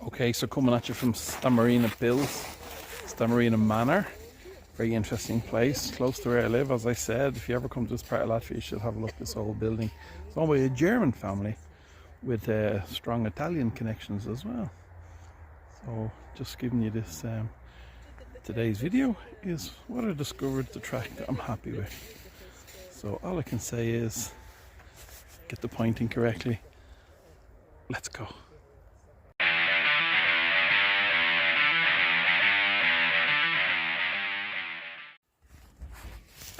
Okay, so coming at you from Stamarina Bills, Stamarina Manor. Very interesting place, close to where I live. As I said, if you ever come to this part of Latvia, you should have a look at this old building. It's owned by a German family with strong Italian connections as well. So just giving you this, today's video is what I discovered, the track that I'm happy with. So all I can say is, get the pointing correctly. Let's go.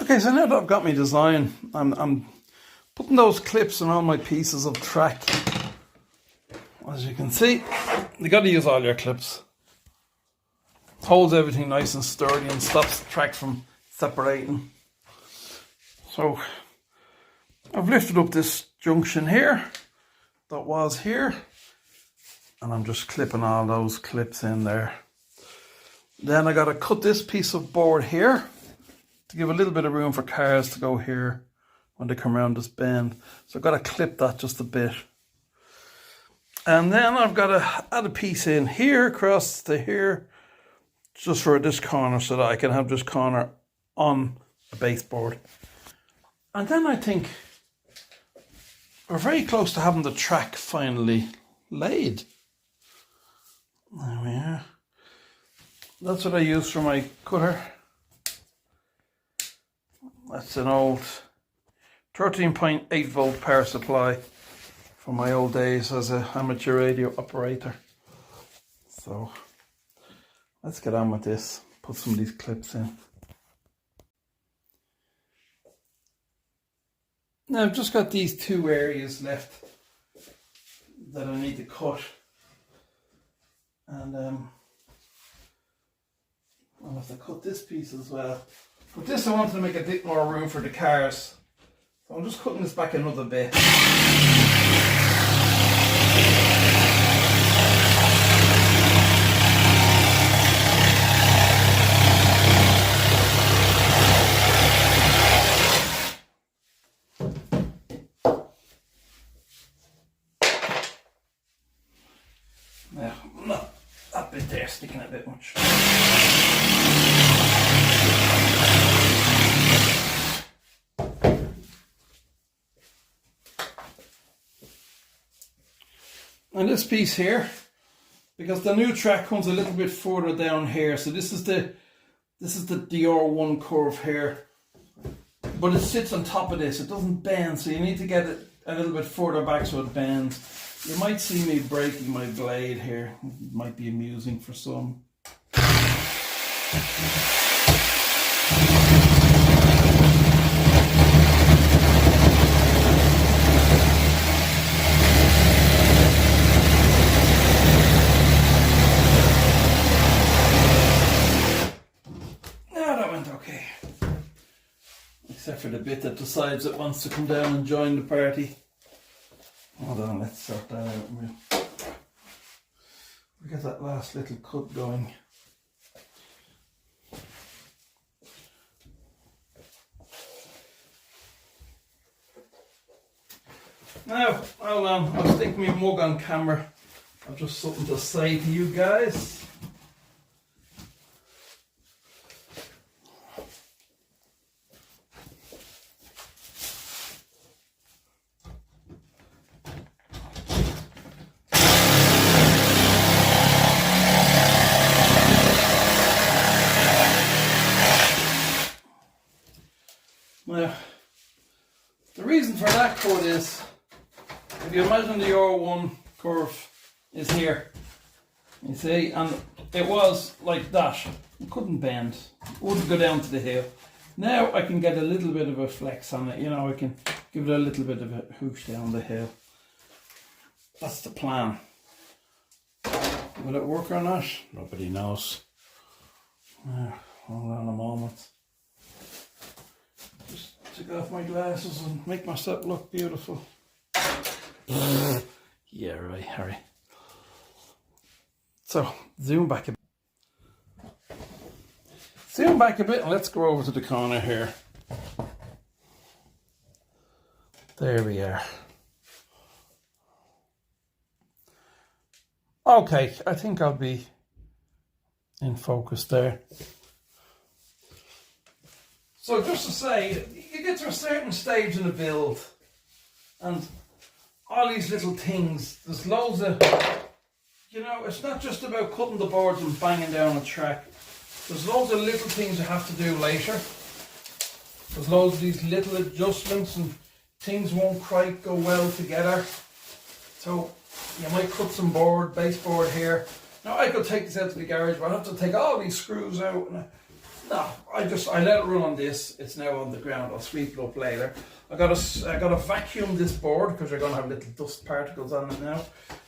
Okay, so now that I've got my design, I'm putting those clips on all my pieces of track. As you can see, you got to use all your clips. Holds everything nice and sturdy and stops the track from separating. So I've lifted up this junction here that was here, and I'm just clipping all those clips in there. Then I got to cut this piece of board here to give a little bit of room for cars to go here when they come around this bend. So I've got to clip that just a bit. And then I've got to add a piece in here across to here, just for this corner, so that I can have this corner on a baseboard. And then I think we're very close to having the track finally laid. There we are. That's what I use for my cutter. That's an old 13.8 volt power supply from my old days as an amateur radio operator. So let's get on with this. Put some of these clips in. Now I've just got these two areas left that I need to cut. And I'll have to cut this piece as well. But this I wanted to make a bit more room for the cars. So I'm just cutting this back another bit. Now, not that bit there sticking a bit much. And this piece here, because the new track comes a little bit further down here, so this is the R1 curve here, but it sits on top of this. It doesn't bend, so you need to get it a little bit further back so it bends. You might see me breaking my blade here. It might be amusing for some. Except for the bit that decides it wants to come down and join the party. Hold on, let's sort that out. We'll get that last little cut going. Now, hold on, I'll stick my mug on camera. I've just something to say to you guys. Now, the reason for that cut is, if you imagine the R1 curve is here, you see, and it was like that. It couldn't bend, it wouldn't go down to the hill. Now I can get a little bit of a flex on it, you know, I can give it a little bit of a hoosh down the hill. That's the plan. Will it work or not? Nobody knows. Hold on a moment. Just take off my glasses and make myself look beautiful. Yeah, right, Harry. So, zoom back a bit. Zoom back a bit and let's go over to the corner here. There we are. Okay, I think I'll be in focus there. So just to say, you get to a certain stage in the build and all these little things, there's loads of, you know, it's not just about cutting the boards and banging down a track. There's loads of little things you have to do later. There's loads of these little adjustments and things won't quite go well together. So you might cut some baseboard here. Now I could take this out to the garage, but I have to take all these screws out. And no, I let it run on this. It's now on the ground. I'll sweep it up later. I gotta vacuum this board because you're gonna have little dust particles on it now.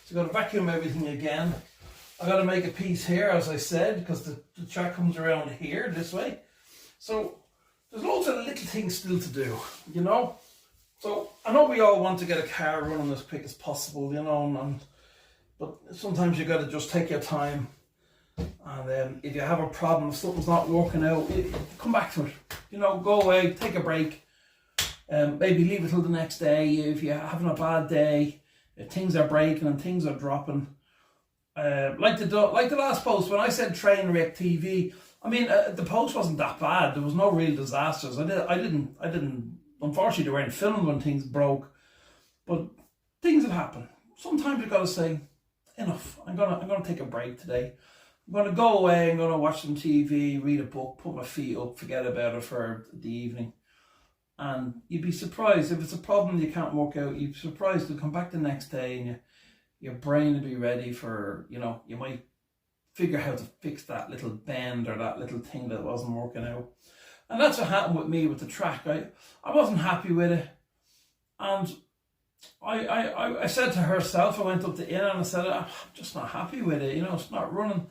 So I gotta vacuum everything again. I gotta make a piece here, as I said, because the track comes around here this way. So there's loads of little things still to do, you know. So I know we all want to get a car running as quick as possible, you know, but sometimes you got to just take your time. And if you have a problem, if something's not working out, come back to it. You know, go away, take a break. Maybe leave it till the next day. If you're having a bad day, if things are breaking and things are dropping. Like the last post, when I said train wreck TV, I mean, the post wasn't that bad. There was no real disasters. I didn't. Unfortunately, they weren't filmed when things broke, but things have happened. Sometimes you've got to say, enough. I'm gonna take a break today. I'm gonna go away. I'm gonna watch some TV, read a book, put my feet up, forget about it for the evening. And you'd be surprised if it's a problem you can't work out. You'd be surprised to come back the next day and your brain will be ready for, you know, you might figure out how to fix that little bend or that little thing that wasn't working out. And that's what happened with me with the track. I wasn't happy with it. And I said to herself, I went up to Ina and I said, I'm just not happy with it. You know, it's not running.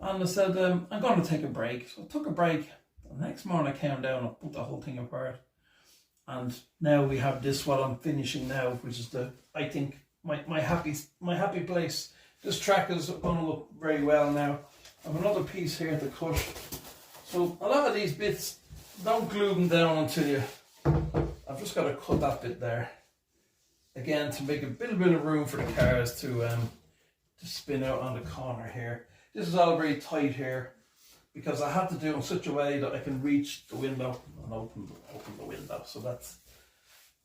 And I said, I'm going to take a break. So I took a break. The next morning I came down and put the whole thing apart. And now we have this, what I'm finishing now, which is I think, my happy place. This track is going to look very well now. I have another piece here to cut. So a lot of these bits, don't glue them down until I've just got to cut that bit there. Again, to make a bit of room for the cars to spin out on the corner here. This is all very tight here because I have to do it in such a way that I can reach the window and open the window. So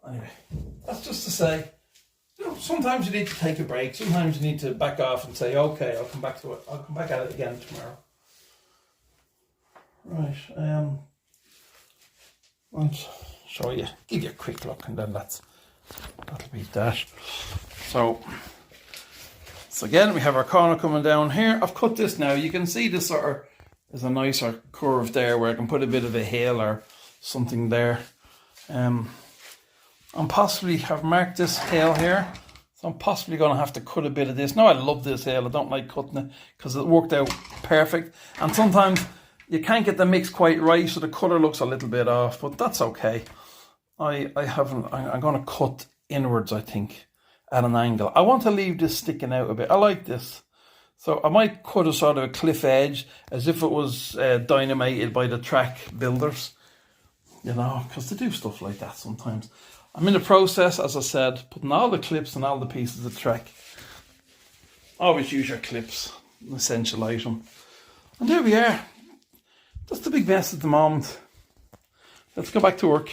anyway, that's just to say, you know, sometimes you need to take a break. Sometimes you need to back off and say, okay, I'll come back to it. I'll come back at it again tomorrow. Right, I'll show you, give you a quick look, and then that'll be that. So again, we have our corner coming down here. I've cut this now. You can see this sort of is a nicer curve there where I can put a bit of a hill or something there. And possibly have marked this hill here. So I'm possibly going to have to cut a bit of this. Now I love this hill. I don't like cutting it because it worked out perfect. And sometimes you can't get the mix quite right, so the colour looks a little bit off, but that's okay. I'm going to cut inwards, I think, at an angle. I want to leave this sticking out a bit. I like this. So I might cut a sort of a cliff edge as if it was dynamited by the track builders, you know, because they do stuff like that sometimes. I'm in the process, as I said, putting all the clips and all the pieces of track. Always use your clips, an essential item. And there we are. That's the big mess at the moment. Let's go back to work.